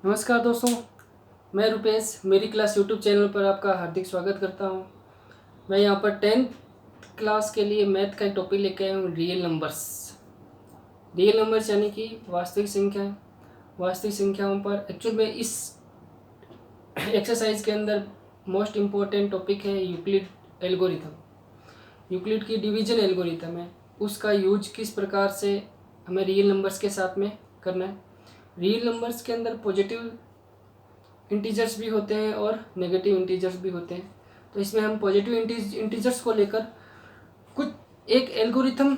नमस्कार दोस्तों, मैं रुपेश मेरी क्लास यूट्यूब चैनल पर आपका हार्दिक स्वागत करता हूं। मैं यहां पर 10th क्लास के लिए मैथ का एक टॉपिक लेके आया हूं, रियल नंबर्स। रियल नंबर्स यानी कि वास्तविक संख्याएं। वास्तविक संख्याओं पर एक्चुअल में इस एक्सरसाइज के अंदर मोस्ट इम्पोर्टेंट टॉपिक है यूक्लिड एल्गोरिथम। यूक्लिड की डिवीजन एल्गोरिथम है, उसका यूज किस प्रकार से हमें रियल नंबर्स के साथ में करना है। रियल नंबर्स के अंदर पॉजिटिव इंटीजर्स भी होते हैं और नेगेटिव इंटीजर्स भी होते हैं। तो इसमें हम पॉजिटिव इंटीजर्स को लेकर कुछ एक एल्गोरिथम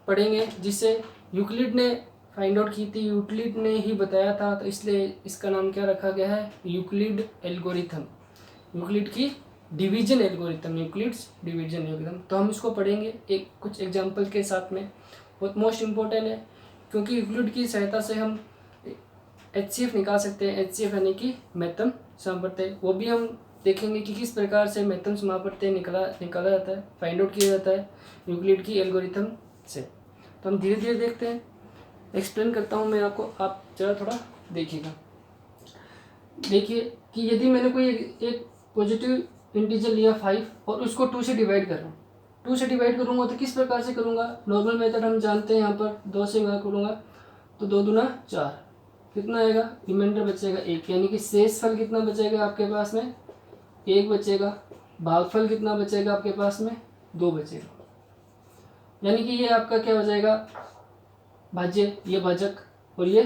पढ़ेंगे जिसे यूक्लिड ने फाइंड आउट की थी, यूक्लिड ने ही बताया था, तो इसलिए इसका नाम क्या रखा गया है, यूक्लिड एल्गोरिथम। यूक्लिड की division algorithm, Euclid's division algorithm. तो हम इसको पढ़ेंगे एक कुछ एग्जाम्पल के साथ में। बहुत मोस्ट इम्पोर्टेंट है क्योंकि यूक्लिड की सहायता से हम HCF निकाल सकते हैं। HCF यानी कि महत्तम सामर्थ्य, वो भी हम देखेंगे कि किस प्रकार से महत्तम सामर्थ्य निकाला जाता है, फाइंड आउट किया जाता है यूक्लिड की एल्गोरिथम से। तो हम धीरे धीरे देखते हैं, एक्सप्लेन करता हूँ मैं आपको, आप जरा थोड़ा देखिएगा। देखिए कि यदि मैंने कोई एक पॉजिटिव इंटीजर लिया 5 और उसको 2 से डिवाइड कर रहा हूँ, 2 से डिवाइड करूँगा तो किस प्रकार से करूँगा। नॉर्मल मेथड हम जानते हैं, यहाँ पर 2 से मैं करूँगा तो 2 दूना 4, कितना आएगा, रिमाइंडर बचेगा 1, यानी कि शेष फल कितना बचेगा आपके पास में, 1 बचेगा। भागफल कितना बचेगा आपके पास में, 2 बचेगा। यानी कि ये आपका क्या हो जाएगा, भाज्य, ये भाजक और ये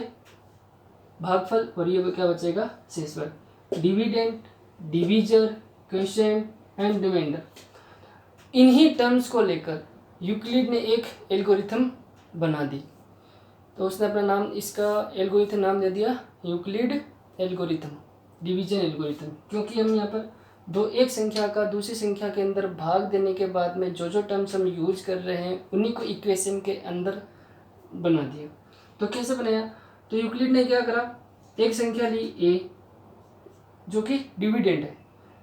भागफल, और ये क्या बचेगा, शेषफल। Dividend, divisor, quotient and remainder, इन्हीं टर्म्स को लेकर यूक्लिड ने एक एल्गोरिथम बना दी। तो उसने अपना नाम, इसका एल्गोरिथम नाम दे दिया यूक्लिड एल्गोरिथम, डिवीजन एल्गोरिथम। क्योंकि हम यहाँ पर एक संख्या का दूसरी संख्या के अंदर भाग देने के बाद में जो जो टर्म्स हम यूज कर रहे हैं उन्हीं को इक्वेशन के अंदर बना दिया। तो कैसे बनाया, तो यूक्लिड ने क्या करा, एक संख्या ली a जो कि डिविडेंड है,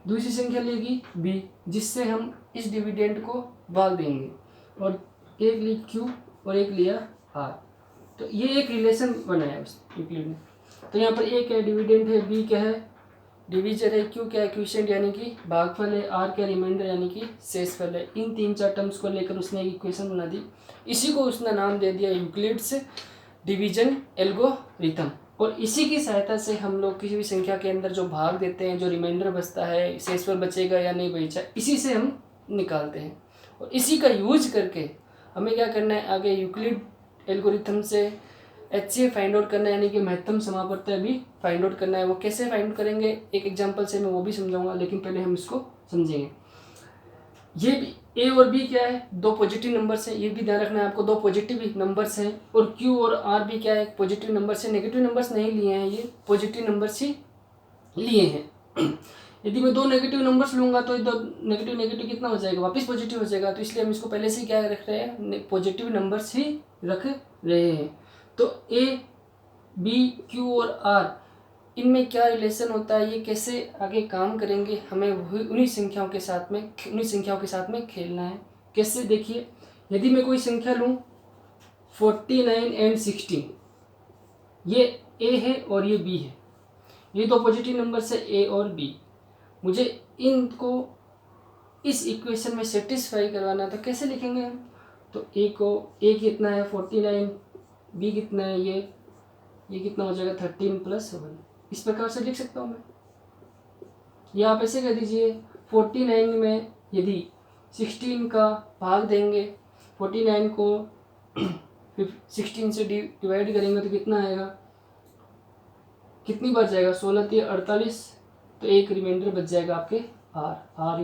दूसरी संख्या लेगी b जिससे हम इस डिविडेंड को भाग देंगे, और एक ली q और एक लिया r। तो ये एक रिलेशन बनाया उस यूक्लिड ने। तो यहाँ पर a क्या है, डिविडेंड है, b क्या है, डिवीजर है, q क्या है, क्वोशिएंट यानी कि भागफल है, r क्या रिमाइंडर यानी कि शेषफल है। इन 3-4 टर्म्स को लेकर उसने एक इक्वेशन बना दी। इसी को उसने नाम दे दिया यूक्लिड्स डिवीजन एल्गोरिथम। और इसी की सहायता से हम लोग किसी भी संख्या के अंदर जो भाग देते हैं, जो रिमाइंडर बचता है, शेषफल बचेगा या नहीं बचा, इसी से हम निकालते हैं। और इसी का यूज करके हमें क्या करना है, आगे यूक्लिड एल्गोरिथम से HCF फाइंड आउट करना है, यानी कि महत्तम समापवर्तन भी फाइंड आउट करना है। वो कैसे फाइंड आउट करेंगे, एक एग्जांपल से मैं वो भी समझाऊंगा, लेकिन पहले हम इसको समझेंगे। ये भी A और B क्या है, 2 पॉजिटिव नंबर्स हैं, ये भी ध्यान रखना है आपको, 2 पॉजिटिव नंबर्स हैं। और Q और R भी क्या है, पॉजिटिव नंबर्स है, नेगेटिव नंबर्स नहीं लिए हैं, ये पॉजिटिव नंबर्स ही लिए हैं। यदि मैं 2 नेगेटिव नंबर्स लूँगा तो 2 नेगेटिव नेगेटिव कितना हो जाएगा, वापस पॉजिटिव हो जाएगा। तो इसलिए हम इसको पहले से क्या रख रहे हैं, पॉजिटिव नंबर्स ही रख रहे हैं। तो A, B, Q और R, इनमें क्या रिलेशन होता है, ये कैसे आगे काम करेंगे, हमें उन्हीं संख्याओं के साथ में खेलना है। कैसे, देखिए, यदि मैं कोई संख्या लूँ 49 एंड 16, ये A है और ये B है, ये 2 पॉजिटिव नंबर्स है A और B। मुझे इनको इस इक्वेशन में सेटिस्फाई करवाना, तो कैसे लिखेंगे हम, तो A कितना है 49, B कितना है ये कितना हो जाएगा 13 + 1, इस प्रकार से लिख सकता हूँ मैं। या आप ऐसे कह दीजिए 49 में यदि 16 का भाग देंगे, 49 को 16 से डिवाइड करेंगे तो कितना आएगा, कितनी बार जाएगा, 16 × 48, तो एक रिमाइंडर बच जाएगा आपके r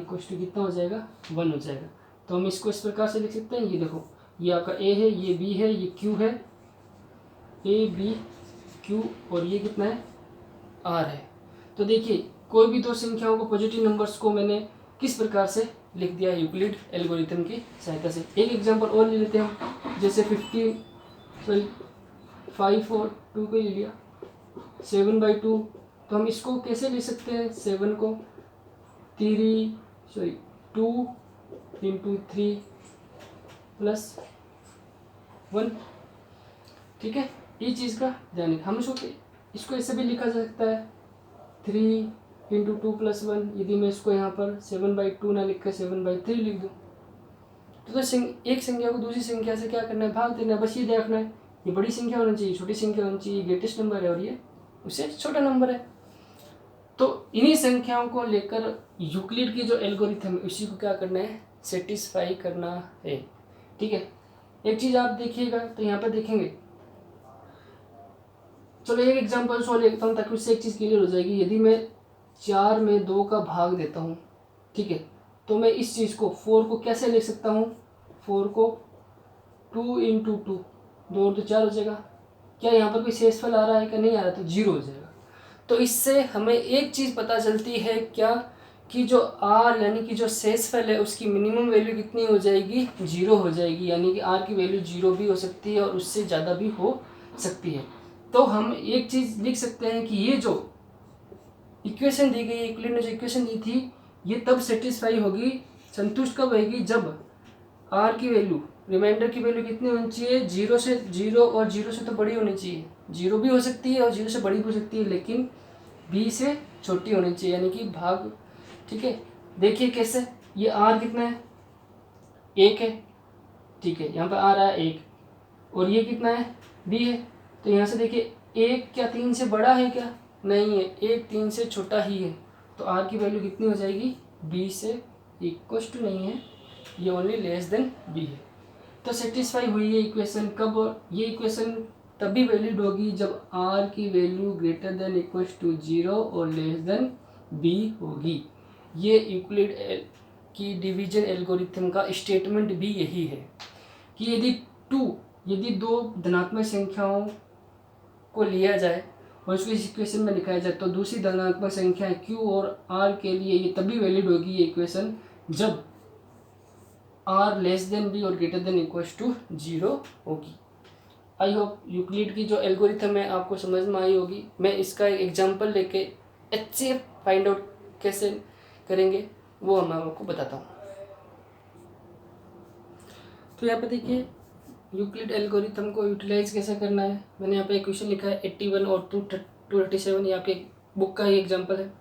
= कितना हो जाएगा, 1 हो जाएगा। तो हम इसको इस प्रकार से लिख सकते हैं, ये देखो, ये आपका A है, ये B है, ये Q है, A B Q, और ये कितना है, R है। तो देखिए कोई भी 2 संख्याओं को, पॉजिटिव नंबर्स को मैंने किस प्रकार से लिख दिया यूक्लिड एल्गोरिथम की सहायता से। एक एग्जांपल और ले लेते हैं हम, जैसे 5 और 2 को ले लिया, 7/2। तो हम इसको कैसे लिख सकते हैं, 7 को 2 × 3 + 1, ठीक है। ये चीज़ का ध्यान, हम इसको इसको ऐसे भी लिखा जा सकता है 3 × 2 + 1। यदि मैं इसको यहाँ पर 7/2 ना लिख कर 7/3 लिख दूँ तो एक संख्या को दूसरी संख्या से क्या करना है, भाग देना है। बस ये देखना है ये बड़ी संख्या होनी चाहिए, छोटी संख्या होनी चाहिए, ग्रेटेस्ट नंबर है और ये उससे छोटा नंबर है। तो इन्हीं संख्याओं को लेकर यूक्लिड की जो एल्गोरिथम है उसी को क्या करना है, सेटिस्फाई करना है। ठीक है, एक चीज़ आप देखिएगा तो यहाँ पर देखेंगे, चलो एक एग्जांपल सॉल्व लेता हूँ ताकि उससे एक चीज़ क्लियर हो जाएगी। यदि मैं 4 में 2 का भाग देता हूँ, ठीक है, तो मैं इस चीज़ को 4 को कैसे लिख सकता हूँ, 4 को 2 × 2, 2 और 2 4 हो जाएगा। क्या यहाँ पर कोई शेषफल आ रहा है, क्या नहीं आ रहा, तो 0 हो जाएगा। तो इससे हमें एक चीज़ पता चलती है क्या, कि जो r यानी कि जो शेषफल है उसकी मिनिमम वैल्यू कितनी हो जाएगी, 0 हो जाएगी। यानी कि r की वैल्यू 0 भी हो सकती है और उससे ज़्यादा भी हो सकती है। तो हम एक चीज़ लिख सकते हैं कि ये जो इक्वेशन दी गई, यूक्लिड ने जो इक्वेशन दी थी, ये तब सेटिस्फाई होगी, संतुष्ट कब होगी, जब r की वैल्यू, रिमाइंडर की वैल्यू कितनी होनी चाहिए, 0 से 0 और 0 से तो बड़ी होनी चाहिए। 0 भी हो सकती है और 0 से बड़ी भी हो सकती है, लेकिन b से छोटी होनी चाहिए, यानी कि भाग। ठीक है, देखिए कैसे, ये r कितना है, 1 है। ठीक है, यहाँ पर आ रहा है 1, और ये कितना है, b है। तो यहाँ से देखिए 1 क्या 3 से बड़ा है, क्या नहीं है, 1 3 से छोटा ही है। तो r की वैल्यू कितनी हो जाएगी, b से इक्वल टू नहीं है, ये ओनली लेस देन b है। तो सेटिस्फाई हुई है इक्वेशन कब, ये इक्वेशन तभी वैलिड होगी जब r की value greater than equal to 0 और लेस देन b होगी। ये यूक्लिड की डिवीजन एल्गोरिथम का स्टेटमेंट भी यही है कि यदि दो धनात्मक संख्याओं को लिया जाए और उसको इस इक्वेशन में लिखाया जाए तो दूसरी धनात्मक संख्या q और r के लिए ये तभी वैलिड होगी ये इक्वेशन जब r लेस देन b और ग्रेटर देन इक्वल टू 0 होगी। आई होप यूक्लिड की जो एल्गोरिथम है आपको समझ में आई होगी। मैं इसका एक एग्जांपल लेके HCF फाइंड आउट कैसे करेंगे वो मैं आपको बताता हूँ। तो यहाँ पे देखिए यूक्लिड एल्गोरिथम को यूटिलाइज कैसे करना है। मैंने यहाँ पे एक क्वेश्चन लिखा है 81 और 237, यहाँ पे बुक का ही एग्जांपल है।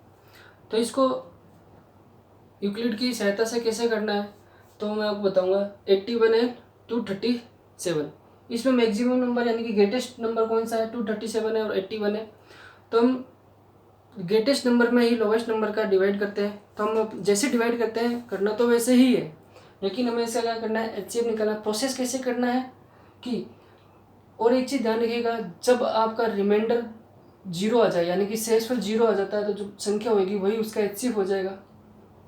तो इसको यूक्लिड की सहायता से कैसे करना है तो मैं आपको बताऊंगा। 81 है 237, इसमें मैक्सिमम नंबर यानी कि ग्रेटेस्ट नंबर कौन सा है, 237 है और 81 है। तो हम ग्रेटेस्ट नंबर में ही लोवेस्ट नंबर का डिवाइड करते हैं। तो हम जैसे डिवाइड करते हैं करना तो वैसे ही है, लेकिन हमें इसका क्या करना है, HCF निकालना। प्रोसेस कैसे करना है कि, और एक चीज़ ध्यान रखिएगा, जब आपका रिमाइंडर 0 आ जाए यानी कि शेषफल 0 आ जाता है तो जो संख्या होगी वही उसका HCF हो जाएगा।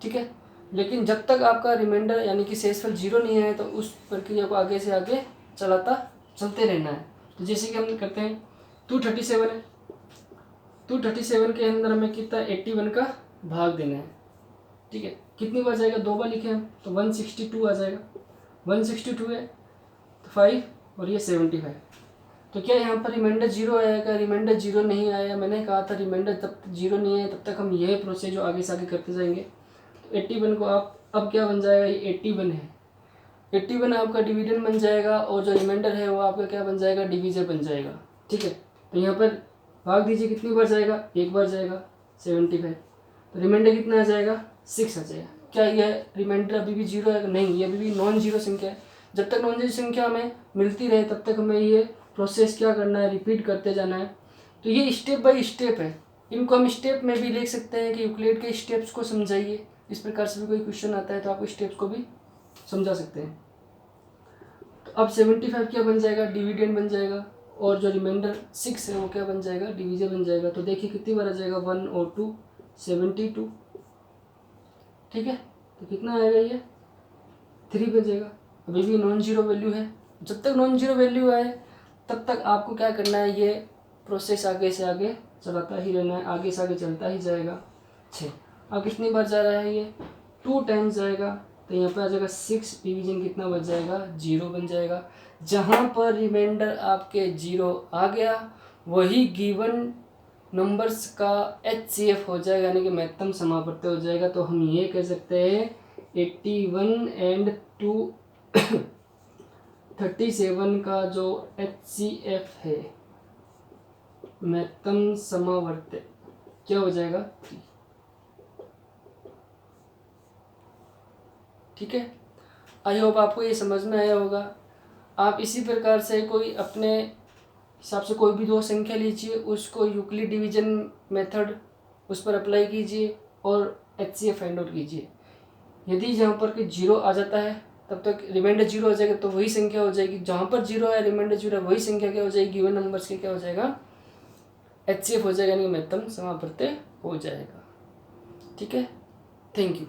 ठीक है, लेकिन जब तक आपका रिमाइंडर यानी कि शेषफल 0 नहीं है तो उस प्रक्रिया को आगे से आगे चलते रहना है। तो जैसे कि हम करते हैं 237 है, 237 के अंदर हमें कितना 81 का भाग देना है। ठीक है, कितनी बार जाएगा, 2 बार लिखे हम तो 162 आ जाएगा। 162 है तो 5 और ये 75। तो क्या यहाँ पर रिमाइंडर 0 आएगा, रिमाइंडर 0 नहीं आया। मैंने कहा था रिमाइंडर तब 0 नहीं है तब तक हम यह प्रोसेस जो आगे से आगे करते जाएंगे। तो 81 को आप अब क्या बन जाएगा, ये 81 है, 81 आपका डिविडेंड बन जाएगा और जो रिमाइंडर है वो आपका क्या बन जाएगा, डिवीजर बन जाएगा। ठीक है, तो यहाँ पर भाग दीजिए, कितनी बार जाएगा, एक बार जाएगा 75। तो रिमाइंडर कितना आ जाएगा, 6 आ जाएगा। क्या यह रिमाइंडर अभी भी 0 है, नहीं, ये अभी भी नॉन जीरो संख्या है। जब तक नॉन जीरो संख्या हमें मिलती रहे तब तक हमें ये प्रोसेस क्या करना है, रिपीट करते जाना है। तो ये स्टेप बाय स्टेप है, इनको हम स्टेप में भी लिख सकते हैं कि यूक्लिड के स्टेप्स को समझाइए। इस प्रकार से भी कोई क्वेश्चन आता है तो आप स्टेप्स को भी समझा सकते हैं। तो अब 75 क्या बन जाएगा, डिविडेंड बन जाएगा, और जो रिमाइंडर 6 है वो क्या बन जाएगा, डिवीजर बन जाएगा। तो देखिए कितनी बार आ जाएगा, 1 और 2 72। ठीक है, तो कितना आएगा, ये 3 बजेगा। अभी भी नॉन जीरो वैल्यू है, जब तक नॉन जीरो वैल्यू आए तब तक आपको क्या करना है, ये प्रोसेस आगे से आगे चलाता ही रहना है, आगे से आगे चलता ही जाएगा। 6 अब कितनी बार जा रहा है, ये 2 टाइम्स जाएगा। तो यहाँ पे आ जाएगा 6, डिवीजन कितना बच जाएगा, 0 बन जाएगा। जहाँ पर रिमाइंडर आपके 0 आ गया वही गिवन नंबर्स का HCF हो जाएगा, यानी कि महत्तम समापत्ति हो जाएगा। तो हम ये कह सकते हैं 81 एंड 237 का जो HCF है महत्तम समावर्त्य क्या हो जाएगा 3। ठीक है, आई होप आपको ये समझ में आया होगा। आप इसी प्रकार से कोई अपने हिसाब से कोई भी दो संख्या लीजिए, उसको यूक्लिड डिवीजन मेथड उस पर अप्लाई कीजिए और HCF फाइंड आउट कीजिए। यदि यहाँ पर कि जीरो आ जाता है तब तक रिमाइंडर जीरो हो जाएगा, तो वही संख्या हो जाएगी। जहाँ पर जीरो है रिमाइंडर जीरो है, वही संख्या क्या हो जाएगी, गिवन नंबर्स की क्या हो जाएगा, HCF हो जाएगा, यानी महत्तम समावर्त्य हो जाएगा। ठीक है, थैंक यू।